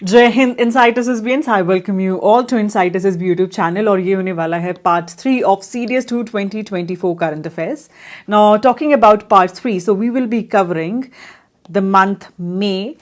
जय हिंद Insighters SBians, I welcome you all to Insighters SB YouTube channel. और ये होने वाला है part 3 of CDS 2 2024 current affairs. Now talking about part 3, so we will be covering the month May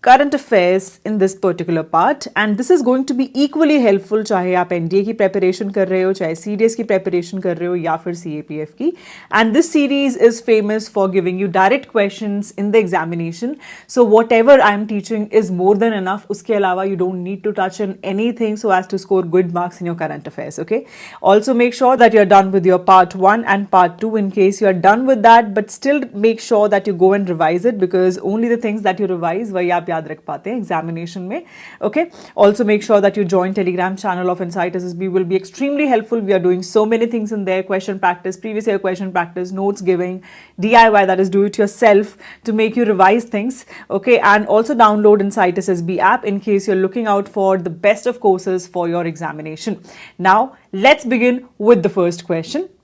current affairs in this particular part, and this is going to be equally helpful चाहे आप NDA की preparation कर रहे हो, चाहे CDS की preparation कर रहे हो या फिर सीएपीएफ की। And this series is famous for giving you direct questions in the examination, so whatever I am teaching is more than enough. उसके अलावा you don't need to touch in anything so as to score good marks in your current affairs. Okay, also make sure that you are done with your part 1 and part 2 in case you are done with that, but still make sure that you go and revise it, because only the things that you revise वही आप याद रख पाते हैं examination में। Okay, also make sure that you join Telegram channel of Insighters SB, will be extremely helpful. We are doing so many things in there: question practice, previous year question practice, notes giving, DIY, that is do it yourself, to make you revise things. Okay, and also download Insighters SB app in case you're looking out for the best of courses for your examination. Now let's begin with the first question.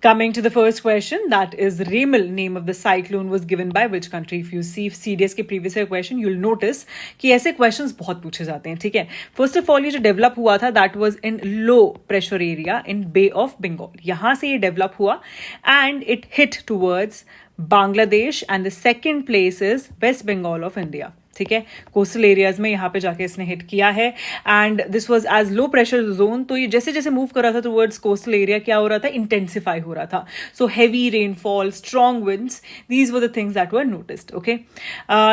Coming to the first question, that is Remel, name of the cyclone was given by which country? If you see CDS के previous year question, you'll notice कि ऐसे questions बहुत पूछे जाते हैं, ठीक है। First of all, ये जो develop हुआ था, that was in low pressure area in Bay of Bengal. यहाँ से ये develop हुआ and it hit towards Bangladesh, and the second place is West Bengal of India. ठीक है, कोस्टल एरियाज में यहाँ पे जाके इसने हिट किया है, and this was as low pressure zone. तो ये जैसे जैसे मूव कर रहा था टुवर्ड्स कोस्टल एरिया, क्या हो रहा था, इंटेंसिफाई हो रहा था। So heavy rainfall, strong winds, these were the things that were noticed. Okay,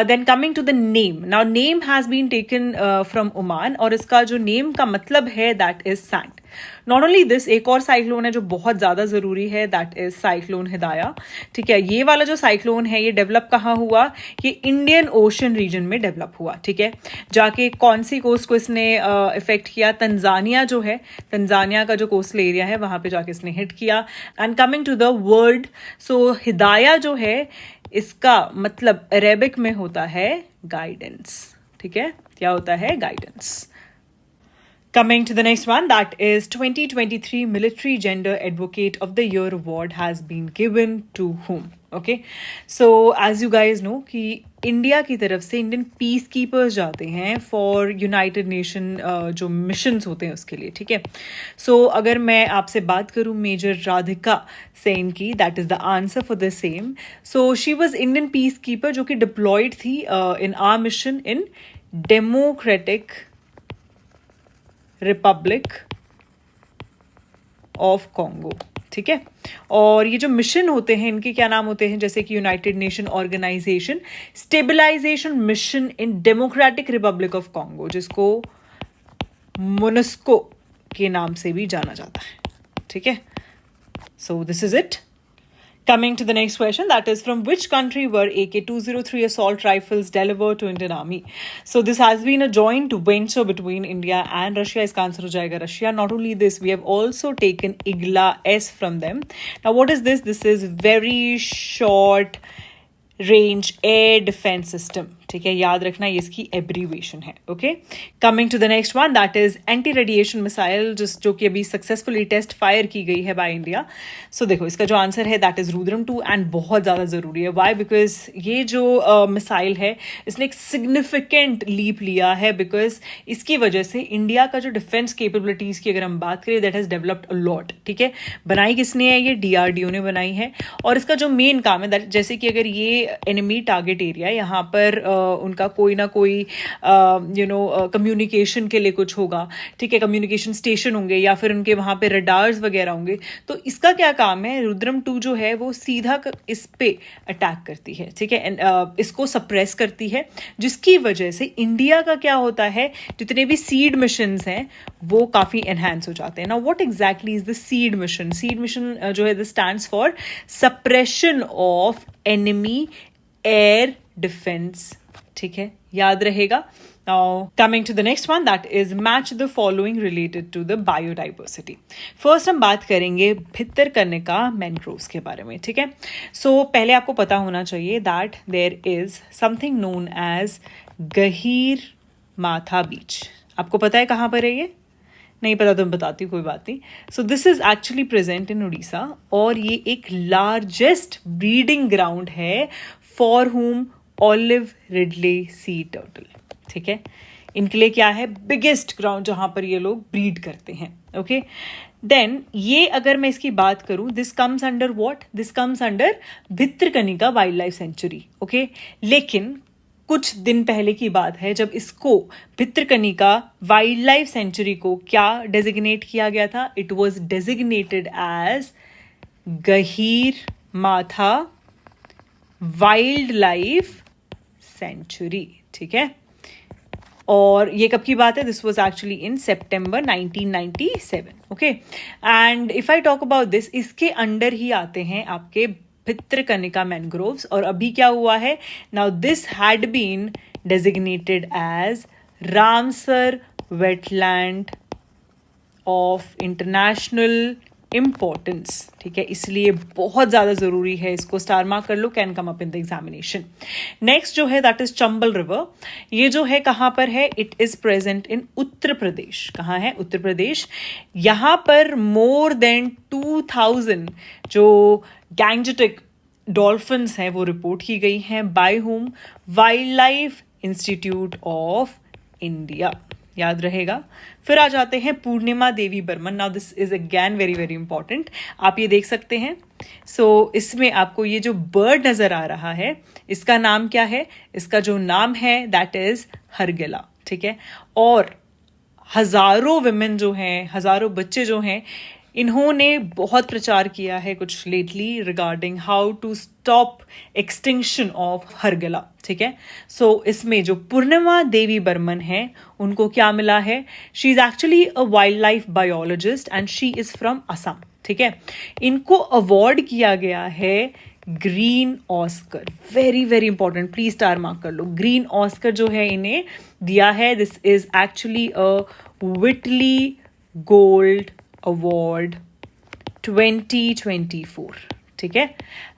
then coming to the name, now name has been taken from Oman, और इसका जो नेम का मतलब है that is sand. Not only this, एक और cyclone है जो बहुत ज्यादा जरूरी है, दैट इज साइक्लोन हिदाया। ठीक है, ये वाला जो साइक्लोन है ये डेवलप कहाँ हुआ, ये इंडियन ओशन रीजन में डेवलप हुआ। ठीक है, जाके कौन सी कोस्ट को इसने इफेक्ट किया, तंजानिया जो है, तंजानिया का जो कोस्टल एरिया है वहां पे जाके इसने हिट किया। And coming to the word, so हिदाया जो है इसका मतलब अरेबिक में होता है गाइडेंस। ठीक है, क्या होता है, guidance. Coming to the next one, that is 2023 Military Gender Advocate of the Year Award has been given to whom? Okay, so as you guys know कि इंडिया की तरफ से इंडियन पीस कीपर्स जाते हैं फॉर यूनाइटेड नेशन जो missions होते हैं उसके लिए। ठीक है, सो अगर मैं आपसे बात करूं मेजर राधिका सेन की, that is the answer for the same. So she was Indian peacekeeper जो कि डिप्लॉयड थी in our mission in Democratic Republic of Congo. ठीक है, और ये जो मिशन होते हैं इनके क्या नाम होते हैं, जैसे कि United Nation Organization Stabilization Mission in Democratic Republic of Congo, जिसको मोनस्को के नाम से भी जाना जाता है। ठीक है, so this is it. Coming to the next question, that is from which country were AK-203 assault rifles delivered to Indian Army? So this has been a joint venture between India and Russia. इसका answer हो जाएगा Russia. Not only this, we have also taken IGLA-S from them. Now what is this? This is very short range air defense system। ठीक है, याद रखना ये इसकी abbreviation है। Okay, coming to the next one, that is anti radiation missile, जो कि अभी सक्सेसफुली टेस्ट फायर की गई है बाय इंडिया। सो देखो इसका जो आंसर है दैट इज रुद्रम 2, एंड बहुत ज़्यादा ज़रूरी है। वाई? बिकॉज ये जो मिसाइल है इसने एक सिग्निफिकेंट लीप लिया है, बिकॉज इसकी वजह से इंडिया का जो डिफेंस कैपेबिलिटीज़ की अगर हम बात करें, that has developed a lot. ठीक है, बनाई किसने है, ये DRDO ने बनाई है। और इसका जो मेन काम है दैट, जैसे कि अगर ये एनिमी टारगेट एरिया, यहाँ पर उनका कोई ना कोई कम्युनिकेशन के लिए कुछ होगा। ठीक है, कम्युनिकेशन स्टेशन होंगे या फिर उनके वहाँ पे रडार्स वगैरह होंगे। तो इसका क्या काम है, रुद्रम 2 जो है वो सीधा इस पे अटैक करती है। ठीक है, इसको सप्रेस करती है, जिसकी वजह से इंडिया का क्या होता है, जितने भी सीड मिशंस हैं वो काफ़ी एनहांस हो जाते हैं। Now what exactly is the seed mission? Seed mission जो है this stands for suppression of enemy air defence. ठीक है, याद रहेगा। Now coming to the next one, that is match the following related to the biodiversity. First हम बात करेंगे Bhitarkanika mangroves के बारे में। ठीक है, सो पहले आपको पता होना चाहिए that there is something known as गहीर माथा बीच। आपको पता है कहाँ पर है ये? नहीं पता तो मैं बताती हूँ, कोई बात नहीं। So this is actually present in Orissa, और ये एक लार्जेस्ट ब्रीडिंग ग्राउंड है फॉर हुम ऑलिव रिडले सी टर्टल। ठीक है, इनके लिए क्या है, बिगेस्ट ग्राउंड जहां पर ये लोग ब्रीड करते हैं. ओके, देन ये अगर मैं इसकी बात करूं, this comes under what, this comes under Bhitarkanika wild life sanctuary. Okay, लेकिन कुछ दिन पहले की बात है जब इसको भितरकनिका वाइल्ड लाइफ सेंचुरी को क्या डेजिग्नेट किया गया था. इट वॉज डेजिग्नेटेड एज गहीर माथा वाइल्ड लाइफ सेंचुरी. ठीक है, और ये कब की बात है, this was actually in September 1997. Okay, and if I talk about this, इसके अंडर ही आते हैं आपके भितरकनिका मैनग्रोव्स. और अभी क्या हुआ है, now this had been designated as Ramsar wetland of international importance. ठीक है, इसलिए बहुत ज्यादा जरूरी है, इसको स्टार मार्क कर लो, can come up in the examination. Next जो है दैट इज चंबल रिवर. ये जो है कहां पर है, it is present in Uttar Pradesh. कहां है, उत्तर प्रदेश. यहां पर मोर देन 2000 जो गैंजेटिक डॉल्फिन्स हैं वो रिपोर्ट की गई हैं. By whom, wildlife institute of India. याद रहेगा. फिर आ जाते हैं Purnima Devi Barman. Now this is again very very important. आप ये देख सकते हैं. सो इसमें आपको ये जो बर्ड नजर आ रहा है, इसका नाम क्या है, इसका जो नाम है दैट इज हरगिला. ठीक है, और हजारों विमेन जो हैं, हजारों बच्चे जो हैं, इन्होंने बहुत प्रचार किया है कुछ lately regarding how to stop extinction of Hargila. ठीक है, सो इसमें जो पूर्णिमा देवी बर्मन है, उनको क्या मिला है, she is actually a wildlife biologist and she is from Assam. ठीक है, इनको अवार्ड किया गया है green Oscar. Very very important, please star mark कर लो. ग्रीन ऑस्कर जो है इन्हें दिया है, this is actually a Whitley gold award 2024. ठीक है,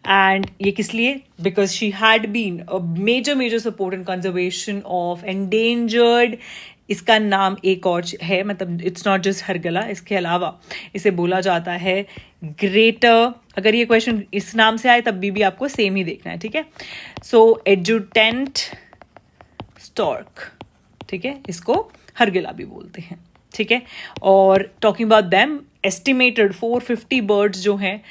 एंड ये किस लिए, because she had been a major support in conservation of endangered. इसका नाम एक और है, मतलब इट्स नॉट जस्ट हरगिला, इसके अलावा इसे बोला जाता है ग्रेटर. अगर ये क्वेश्चन इस नाम से आए तब भी आपको सेम ही देखना है. ठीक है, सो एडजुटेंट स्टॉर्क. ठीक है, इसको हरगिला भी बोलते हैं. ठीक है, और talking about them, estimated 450 birds जो हैं,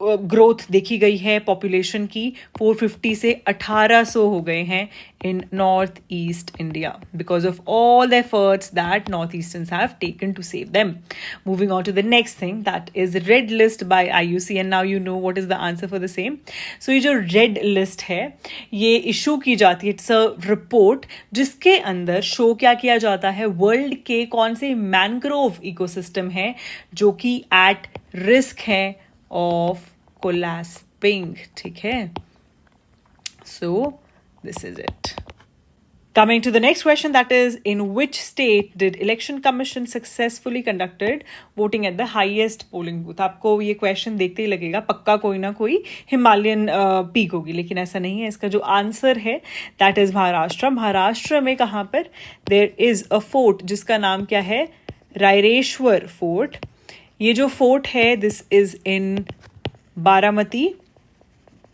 ग्रोथ देखी गई है पॉपुलेशन की. 450 से 1800 हो गए हैं in north east India because of all the efforts that north easterners have taken to save them. Moving on to the next thing that is red list by IUC, and now you know what is the answer for the same. So ये जो red list है ये issue की जाती है, it's a report जिसके अंदर show क्या किया जाता है, वर्ल्ड के कौन से मैनग्रोव इकोसिस्टम है जो कि एट रिस्क है ऑफ कोलैप्सिंग. ठीक है, so this is it. Coming to the next question, that is, in which state did Election Commission successfully conducted voting at the highest polling booth? आपको ये question देखते ही लगेगा पक्का कोई ना कोई हिमालयन पीक होगी, लेकिन ऐसा नहीं है. इसका जो आंसर है दैट इज महाराष्ट्र. महाराष्ट्र में कहाँ पर, देयर इज अ फोर्ट जिसका नाम क्या है, रायरेश्वर फोर्ट. ये जो फोर्ट है this is in Baramati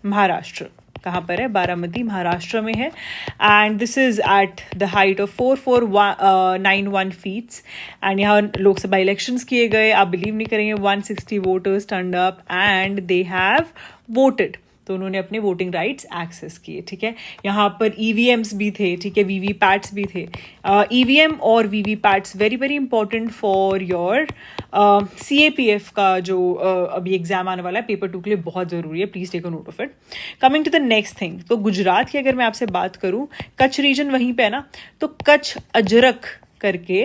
Maharashtra. कहाँ पर है, बारामती महाराष्ट्र में है. And this is at the height of 4491 feets. And यहाँ लोकसभा इलेक्शंस किए गए. आप बिलीव नहीं करेंगे, 160 voters turned up and they have voted. तो उन्होंने अपने वोटिंग राइट्स एक्सेस किए. ठीक है, यहाँ पर EVMs भी थे. ठीक है, VVPATs भी थे. EVM और VVPATs very very important for your CAPF का जो अभी एग्जाम आने वाला है, पेपर 2 के लिए बहुत जरूरी है. Please take a note of it. Coming to the next thing, तो गुजरात की अगर मैं आपसे बात करूँ, कच्छ रीजन वहीं पे है ना, तो कच्छ अजरक करके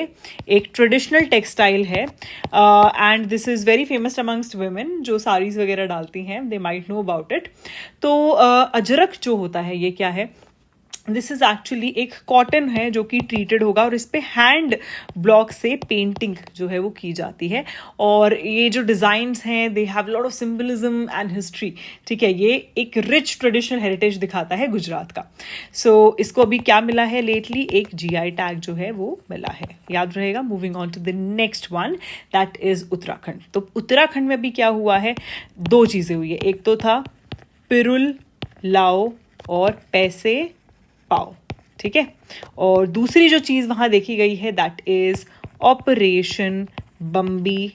एक ट्रेडिशनल टेक्सटाइल है and this is very famous amongst women जो साड़ीज वगैरह डालती हैं. They might know about it. तो अजरक जो होता है ये क्या है, दिस इज एक्चुअली एक कॉटन है जो कि ट्रीटेड होगा और इस पे हैंड ब्लॉक से पेंटिंग जो है वो की जाती है. और ये जो डिजाइन्स हैं they have lot of symbolism and history. ठीक है, ये एक रिच ट्रेडिशनल हेरिटेज दिखाता है गुजरात का. सो इसको अभी क्या मिला है लेटली, एक GI टैग जो है वो मिला है. याद रहेगा. Moving on to the next one that is Uttarakhand. तो उत्तराखंड में भी क्या हुआ है, 2 चीजें हुई है. एक तो था पिरुल लाओ और पैसे पाओ. ठीक है। और दूसरी जो चीज़ वहाँ देखी गई है that is operation Bambi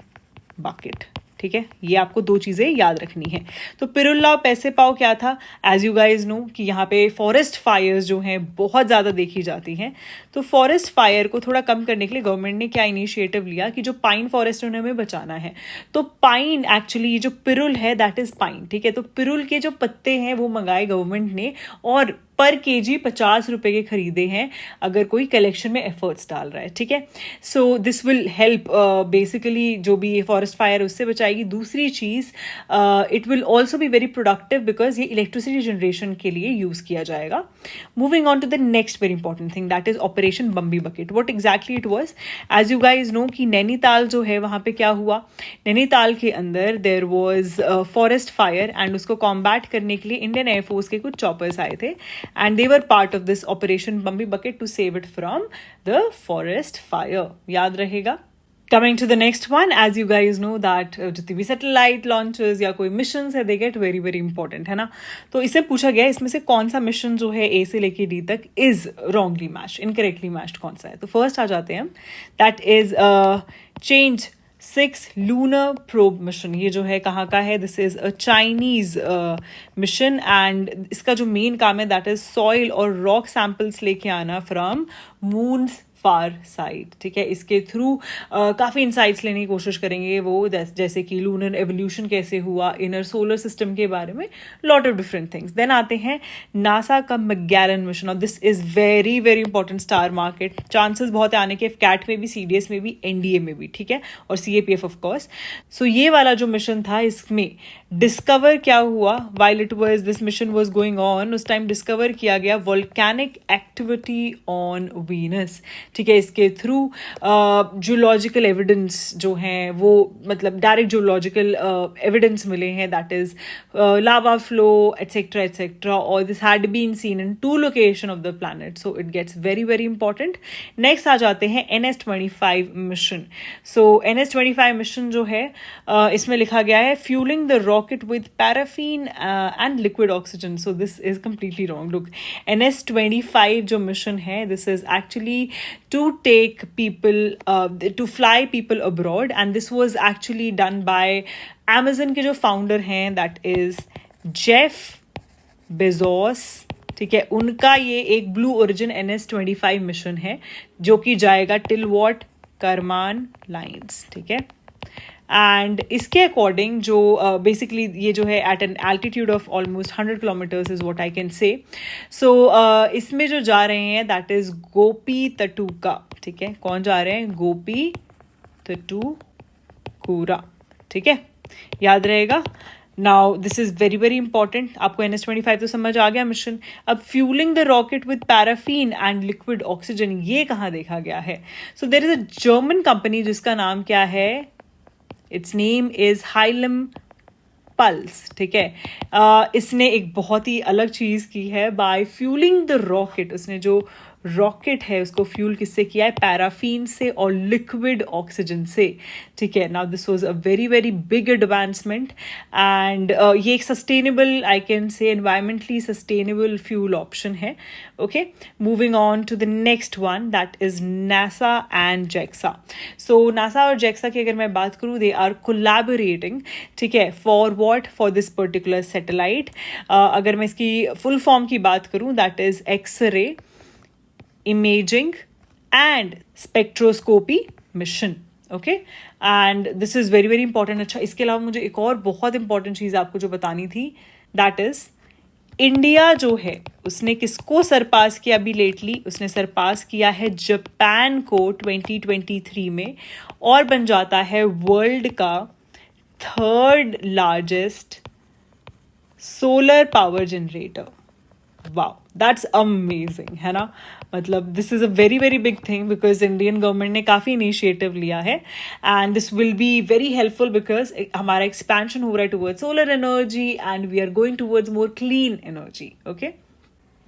bucket, ठीक है। ये आपको दो चीज़ें याद रखनी है। तो पिरुल्ला और पैसे पाओ क्या था, एज यू गाइज नो कि यहाँ पे फॉरेस्ट फायर्स जो हैं बहुत ज़्यादा देखी जाती हैं। तो फॉरेस्ट फायर को थोड़ा कम करने के लिए गवर्नमेंट ने क्या इनिशिएटिव लिया कि जो पाइन फॉरेस्ट उन्हें हमें बचाना है, तो पाइन एक्चुअली ये जो पिरुल है दैट इज़ पाइन, ठीक है। तो पिरुल के जो पत्ते हैं वो मंगाए गवर्नमेंट ने और पर केजी 50 रुपए के खरीदे हैं अगर कोई कलेक्शन में एफर्ट्स डाल रहा है, ठीक है। So this will help basically जो भी ये फॉरेस्ट फायर उससे बचाएगी। दूसरी चीज़ it will also be very productive because ये इलेक्ट्रिसिटी जनरेशन के लिए यूज़ किया जाएगा। Moving on to the next very important thing that is operation Bambi bucket. What exactly it was, as you guys know कि नैनीताल जो है वहाँ पे क्या हुआ, नैनीताल के अंदर there was forest fire and उसको कॉम्बैट करने के लिए इंडियन एयरफोर्स के कुछ चॉपर्स आए थे and they were part of this operation Bambi bucket to save it from the forest fire. याद रहेगा। Coming to the next one, as you guys know that जितनी भी सैटेलाइट लॉन्चेस या कोई मिशन है they get very very important, है ना। तो इसे पूछा गया इसमें से कौन सा मिशन जो है ए से लेके डी तक is wrongly matched, incorrectly matched कौन सा है। तो फर्स्ट आ जाते हैं हम, that is change 6 lunar probe mission. ये जो है कहाँ का है, this is a Chinese mission and इसका जो मेन काम है दैट इज सॉइल और रॉक सैंपल्स लेके आना फ्रॉम मून फार साइड, ठीक है। इसके थ्रू काफ़ी इंसाइट्स लेने की कोशिश करेंगे वो, जैसे कि लूनर एवोल्यूशन कैसे हुआ, इनर सोलर सिस्टम के बारे में, lot of different things. Then आते हैं नासा का मैगेलन मिशन और this is very very important star market, chances बहुत है आने के कैट में भी, सीडीएस में भी, एनडीए में भी, ठीक है, और सीएपीएफ ऑफ कोर्स। सो ये वाला जो मिशन था इसमें डिस्कवर क्या हुआ while it was this mission was going on, उस टाइम डिस्कवर किया गया वोल्केनिक एक्टिविटी ऑन वीनस, ठीक है। इसके थ्रू जूलॉजिकल एविडेंस जो हैं वो, मतलब डायरेक्ट जूलॉजिकल एविडेंस मिले हैं that is lava flow etcetera etcetera, और this had been seen in 2 location of the planet, so it gets very very important. Next आ जाते हैं NS-25 मिशन। सो NS-25 मिशन जो है इसमें लिखा गया है fuelling the rocket with paraffin and liquid oxygen, so this is completely wrong. Look, NS-25 जो मिशन है this is actually to take people, to fly people abroad, and this was actually done by Amazon के जो founder हैं that is Jeff Bezos, ठीक है। उनका ये एक ब्लू ओरिजिन NS-25 मिशन है जो कि जाएगा टिल वॉट, करमान लाइन्स, ठीक है। एंड इसके अकॉर्डिंग जो बेसिकली ये जो है at an altitude of almost 100 kilometres is what I can say. So इसमें जो जा रहे हैं दैट इज गोपी तटुका, ठीक है। कौन जा रहे हैं, गोपी तटुकुरा, ठीक है, याद रहेगा। Now this is very very important, आपको NS-25 तो समझ आ गया मिशन। अब fuelling the rocket with paraffin and liquid oxygen, ये कहाँ देखा गया है। So there is a German company जिसका नाम क्या है, it's name is HyImpulse, ठीक है। इसने एक बहुत ही अलग चीज़ की है बाय फ्यूलिंग द रॉकेट। उसने जो रॉकेट है उसको फ्यूल किससे किया है, पैराफिन से और लिक्विड ऑक्सीजन से, ठीक है। Now this was a very very big advancement and ये एक sustainable, I can say environmentally sustainable fuel option है, okay. Moving on to the next one that is NASA and JAXA. So NASA और JAXA की अगर मैं बात करूँ, they are collaborating, ठीक है, for what, for this particular satellite. अगर मैं इसकी फुल फॉर्म की बात करूँ that is X ray imaging and spectroscopy mission, okay, and this is very very important। अच्छा, इसके अलावा मुझे एक और बहुत इंपॉर्टेंट चीज़ आपको जो बतानी थी दैट इज इंडिया जो है उसने किसको सरपास किया अभी लेटली, उसने सरपास किया है जापान को 2023 में और बन जाता है वर्ल्ड का 3rd largest solar power generator. Wow, that's amazing, है ना। मतलब this is a very very big thing because Indian government ने काफ़ी इनिशिएटिव लिया है and this will be very helpful because हमारा एक्सपेंशन हो रहा है towards solar energy and we are going towards more clean energy, okay.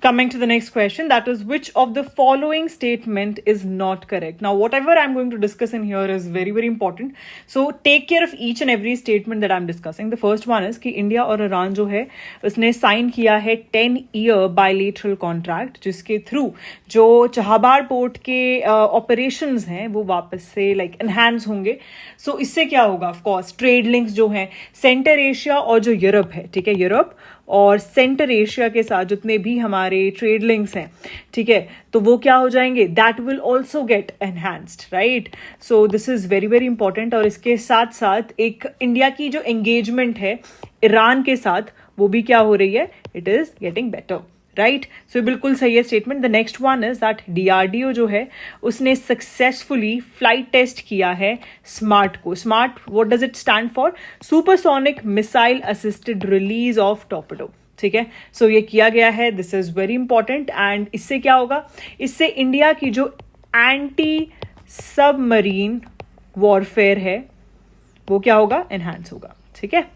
Coming to the next question, that is, which of the following statement is not correct? Now, whatever I'm going to discuss in here is very, very important. So, take care of each and every statement that I'm discussing. The first one is कि India और Iran जो है उसने sign किया है 10-year bilateral contract, जिसके through जो चहाबार port के ऑपरेशंस हैं वो वापस से लाइक एनहांस होंगे. सो इससे क्या होगा? ऑफ कोर्स ट्रेड लिंक्स जो हैं सेंटर एशिया और जो यूरोप है, ठीक है, यूरोप और सेंटर एशिया के साथ जितने भी हमारे ट्रेड लिंक्स हैं, ठीक है, तो वो क्या हो जाएंगे? That will also get enhanced, right? So this is very very important. और इसके साथ साथ एक इंडिया की जो एंगेजमेंट है ईरान के साथ वो भी क्या हो रही है? It is getting better, right? So बिल्कुल सही है statement. The next one is that DRDO जो है उसने सक्सेसफुली फ्लाइट टेस्ट किया है स्मार्ट को. Smart, what does it stand for? Supersonic missile assisted release of torpedo, ठीक है. सो ये किया गया है. This is very important. And इससे क्या होगा? इससे इंडिया की जो एंटी सबमरीन वॉरफेयर है वो क्या होगा? एनहांस होगा, ठीक है.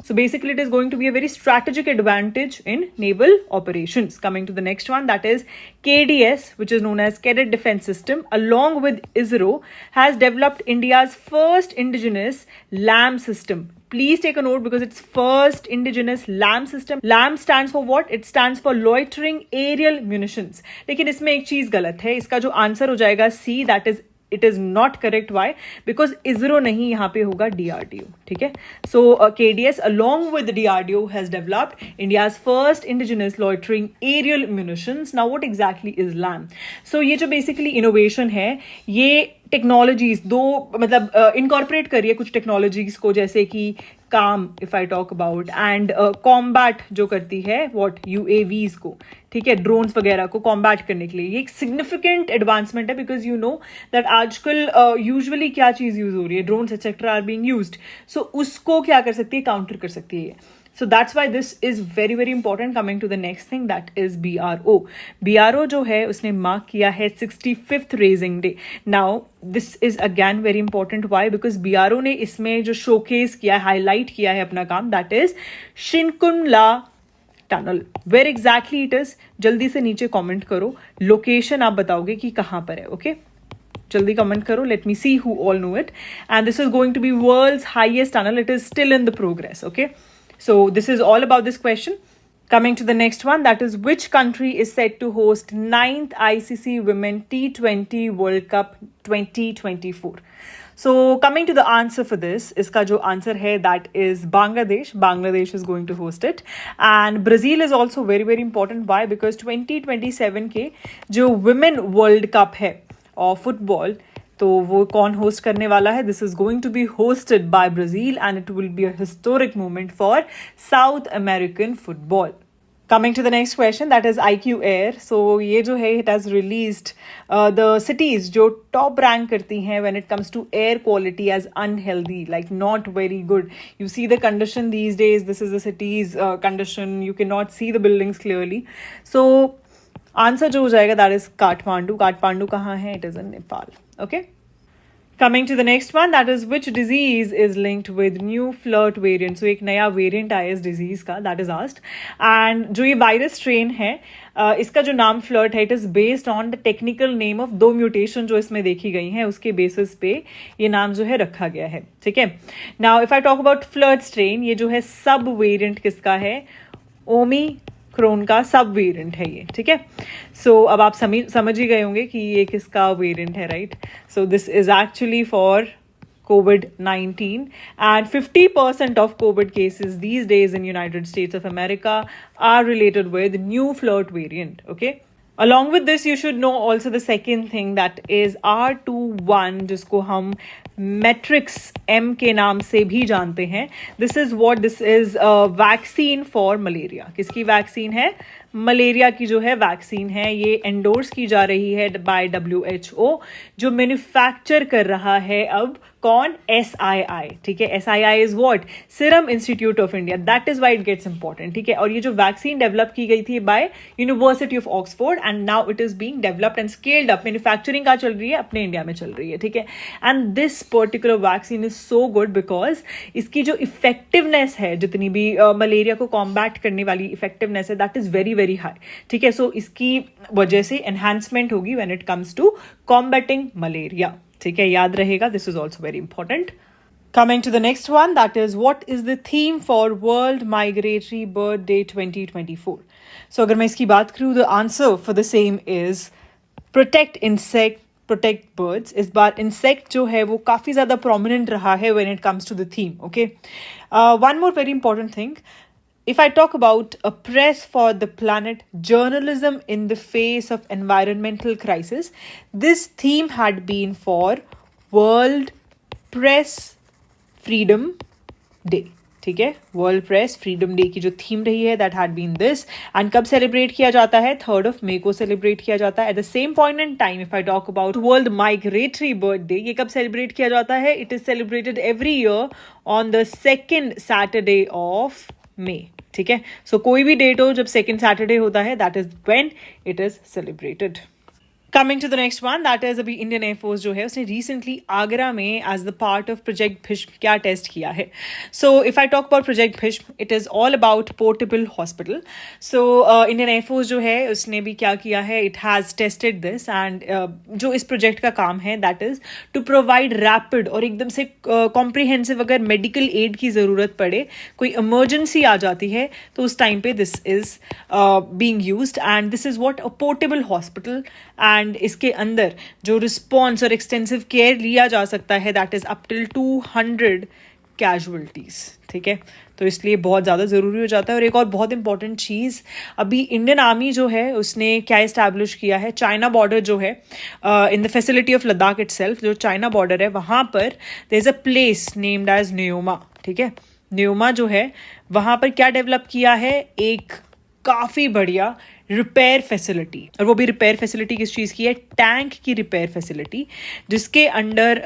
So basically, it is going to be a very strategic advantage in naval operations. Coming to the next one, that is KDS, which is known as Cadet Defense System, along with ISRO, has developed India's first indigenous LAM system. Please take a note because it's first indigenous LAM system. LAM stands for what? It stands for Loitering Aerial Munitions. लेकिन इसमें एक चीज गलत है. इसका जो answer हो जाएगा C, that is it is not correct. Why? Because ISRO नहीं, यहाँ पे होगा DRDO, ठीक है. So KDS along with DRDO has developed India's first indigenous loitering aerial munitions. Now what exactly is LAM? So ये जो basically innovation है, ये टेक्नोलॉजीज दो मतलब इनकॉर्पोरेट करिए कुछ टेक्नोलॉजीज को, जैसे कि काम if I talk about, and combat जो करती है व्हाट यूएवीज को, ठीक है, ड्रोन्स वगैरह को कॉम्बैट करने के लिए. ये एक सिग्निफिकेंट एडवांसमेंट है बिकॉज यू नो दैट आजकल यूजुअली क्या चीज यूज हो रही है? Drones etcetera are being used. So उसको क्या कर सकती है? काउंटर कर सकती है. So that's why this is very very important. Coming to the next thing, that is BRO. BRO जो है उसने मार्क किया है 65th raising day. Now this is again very important. Why? Because BRO ने इसमें जो showcase किया है, highlight किया है अपना काम, that is Shinku La tunnel. Where exactly it is? जल्दी से नीचे कमेंट करो, लोकेशन आप बताओगे कि कहाँ पर है. ओके, जल्दी कमेंट करो. Let me see who all know it. And this is going to be world's highest tunnel. It is still in the progress. Okay, so this is all about this question. Coming to the next one, that is which country is set to host 9th ICC Women T20 World Cup 2024? So coming to the answer for this, iska jo answer hai that is Bangladesh. Bangladesh is going to host it. And Brazil is also very very important. Why? Because 2027 के जो Women World Cup है और football, तो वो कौन host करने वाला है? This is going to be hosted by Brazil and it will be a historic moment for South American football. Coming to the next question, that is IQ Air. So ये जो है it has released the cities जो top rank करती हैं when it comes to air quality as unhealthy, like not very good. You see the condition these days. This is the city's condition. You cannot see the buildings clearly. So answer जो हो जाएगा that is Kathmandu. Kathmandu कहाँ है? It is in Nepal. Okay. Coming to the next one, that is which disease is linked with new flirt variant. So एक नया variant आया इस disease का, that is asked. And जो ये virus strain है, इसका जो नाम फ्लर्ट है, it is based on the technical name of दो म्यूटेशन जो इसमें देखी गई हैं, उसके बेसिस पे ये नाम जो है रखा गया है. ठीक है. Now if I talk about flirt strain, ये जो है सब वेरिएंट किसका है? ओमिक्रॉन का सब वेरिएंट है ये. ठीक है. सो अब आप समझ ही गए होंगे कि ये किसका वेरिएंट है, right? So this is actually for COVID-19, and 50% of COVID cases these days in United States of America are related with new flirt variant. Okay. Along with this, you should know also the second thing, that is R21, जिसको हम Matrix M के नाम से भी जानते हैं. This is vaccine for malaria. किसकी vaccine है? मलेरिया की जो है वैक्सीन है. ये एंडोर्स की जा रही है बाय WHO, जो मैन्युफैक्चर कर रहा है अब कौन? SII. ठीक है. SII is what? Serum Institute of India. That is why it gets important. ठीक है. और ये जो वैक्सीन डेवलप की गई थी by University of Oxford, and now it is being developed and scaled up. Manufacturing का चल रही है, अपने इंडिया में चल रही है. ठीक है. And this particular vaccine is so good because इसकी जो इफेक्टिवनेस है, जितनी भी मलेरिया को कॉम्बैट करने वाली इफेक्टिवनेस है, that is very very high, ठीक है. सो इसकी वजह से एनहांसमेंट होगी when it comes to combating malaria, ठीक है, याद रहेगा. This is also very important. Coming to the next one, that is, what is the theme for World Migratory Bird Day 2024? So अगर मैं इसकी बात करूँ, the answer for the same is protect insect, protect birds. इस बार insect जो है वो काफ़ी ज़्यादा prominent रहा है when it comes to the theme, okay? One more very important thing. If I talk about a press for the planet, journalism in the face of environmental crisis, this theme had been for World Press freedom day, ठीक है. World press freedom day की जो theme रही है that had been this. And कब celebrate किया जाता है? 3rd May को सेलिब्रेट किया जाता है. At the same point in time, if I talk about world migratory bird day, ये कब सेलिब्रेट किया जाता है? It is celebrated every year on the 2nd Saturday of May, ठीक है. सो कोई भी डेट हो जब 2nd Saturday होता है, that is when it is celebrated. Coming to the next one, that is अभी इंडियन एयरफोर्स जो है उसने रिसेंटली आगरा में as the part of project Bhishma क्या टेस्ट किया है. So if I talk about project Bhishma, it is all about portable hospital. So Indian air force जो है उसने भी क्या किया है, it has tested this. And जो इस प्रोजेक्ट का काम है that is to provide rapid और एकदम से कॉम्प्रिहेंसिव, अगर मेडिकल एड की ज़रूरत पड़े, कोई इमरजेंसी आ जाती है, तो उस टाइम पे this is being used. And this is what a portable hospital. And इसके अंदर जो रिस्पॉन्स और एक्सटेंसिव केयर लिया जा सकता है that is up till 200 casualties, ठीक है. तो इसलिए बहुत ज़्यादा ज़रूरी हो जाता है. और एक और बहुत इंपॉर्टेंट चीज़, अभी इंडियन आर्मी जो है उसने क्या इस्टेब्लिश किया है, चाइना बॉर्डर जो है in the facility of Ladakh itself, जो चाइना बॉर्डर है वहाँ पर there is a place named as Nyoma, ठीक है. न्योमा जो है वहाँ पर क्या डेवलप किया है, एक काफ़ी बढ़िया रिपेयर फैसिलिटी. और वो भी रिपेयर फैसिलिटी किस चीज़ की है? टैंक की रिपेयर फैसिलिटी, जिसके अंडर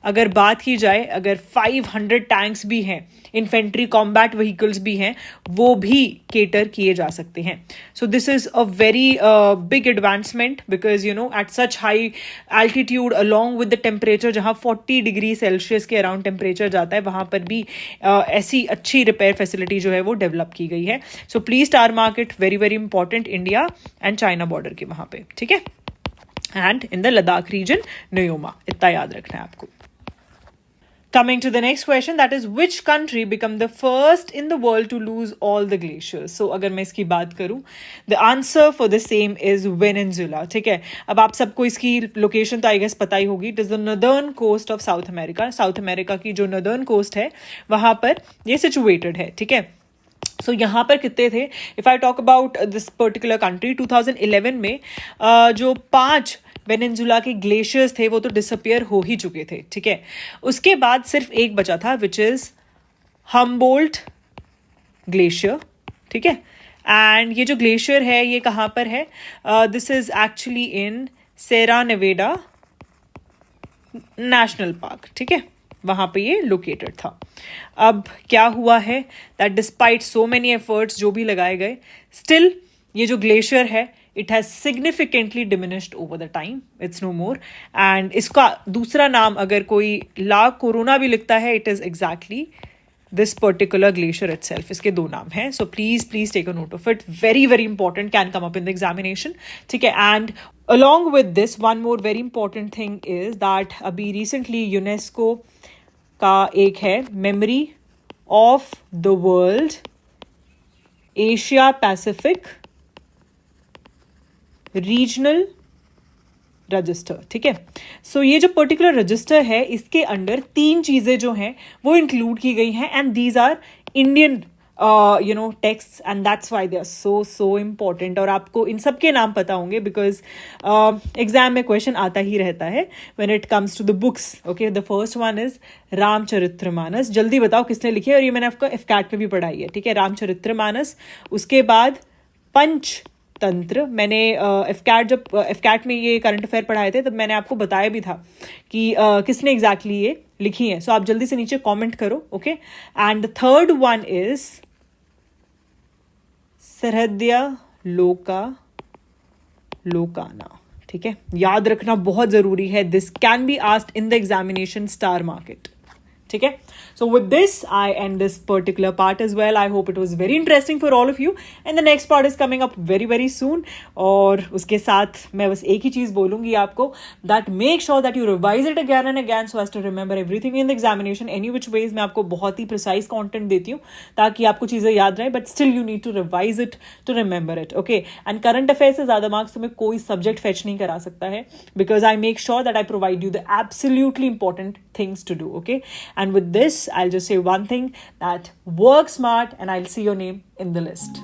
अगर बात की जाए, अगर 500 टैंक्स भी हैं, इन्फेंट्री कॉम्बैट व्हीकल्स भी हैं, वो भी केटर किए जा सकते हैं. So this is a very big advancement because you know at such high altitude along with the temperature, जहाँ 40 डिग्री सेल्सियस के अराउंड टेम्परेचर जाता है, वहाँ पर भी ऐसी अच्छी रिपेयर फैसिलिटी जो है वो डेवलप की गई है. So please star market, very very important, India and China border के वहाँ पे, ठीक है. And in the Ladakh region Nyoma, इतना याद रखना है आपको. Coming to the next question, that is, which country become the first in the world to lose all the glaciers? So अगर मैं इसकी बात करूँ, the answer for the same is Venezuela, ठीक है. अब आप सबको इसकी लोकेशन तो आई गेस पता ही होगी. It is the northern coast of South America. South America की जो northern coast है वहाँ पर ये situated है, ठीक है. सो यहाँ पर कितने थे? If I talk about this particular country, 2011 में जो 5 वेनेजुला के ग्लेशियर्स थे वो तो डिसअपियर हो ही चुके थे, ठीक है. उसके बाद सिर्फ एक बचा था, विच इज हम्बोल्ट ग्लेशियर, ठीक है. एंड ये जो ग्लेशियर है ये कहाँ पर है? This is actually in Sierra Nevada national park, ठीक है. वहाँ पे ये लोकेटेड था. अब क्या हुआ है that despite so many efforts जो भी लगाए गए, स्टिल ये जो ग्लेशियर है it has significantly diminished over the time. It's no more. And इसका दूसरा नाम अगर कोई ला कोरोना भी लिखता है, it is exactly this particular glacier itself. इसके 2 नाम हैं. So please take a note of it. Very very important, can come up in the examination, ठीक है. And along with this, one more very important thing is that अभी recently UNESCO का एक है memory of the world Asia Pacific regional register, ठीक है. सो ये जो पर्टिकुलर रजिस्टर है इसके अंडर 3 चीजें जो हैं वो इंक्लूड की गई हैं. And these are Indian text and that's why they are so important. और आपको इन सब के नाम पता होंगे बिकॉज एग्जाम में क्वेश्चन आता ही रहता है when it comes to the books. Okay, the first one is Ramcharitmanas. जल्दी बताओ किसने लिखी है, और ये मैंने आपको एफकैट में भी पढ़ाई है, ठीक है. रामचरितमानस. उसके बाद पंच तंत्र. मैंने एफकैट में ये करंट अफेयर पढ़ाए थे, तब मैंने आपको बताया भी था कि किसने एग्जैक्टली ये लिखी है. सो आप जल्दी से नीचे कमेंट करो, okay. And the third one is सरहद्या लोकाना, ठीक है. याद रखना बहुत जरूरी है. This can be asked in the examination star market, ठीक है. So with this, I end this particular part as well. I hope it was very interesting for all of you. And the next part is coming up very very soon. और उसके साथ मैं बस एक ही चीज़ बोलूँगी आपको, that make sure that you revise it again and again so as to remember everything in the examination. Any which ways मैं आपको बहुत ही precise content देती हूँ ताकि आपको चीज़ें याद रहें, but still you need to revise it to remember it. Okay. And current affairs से ज़्यादा marks तुम्हें कोई subject fetch नहीं करा सकता है, because I make sure that I provide you the absolutely important things to do. Okay. And with this, I'll just say one thing, that work smart and I'll see your name in the list.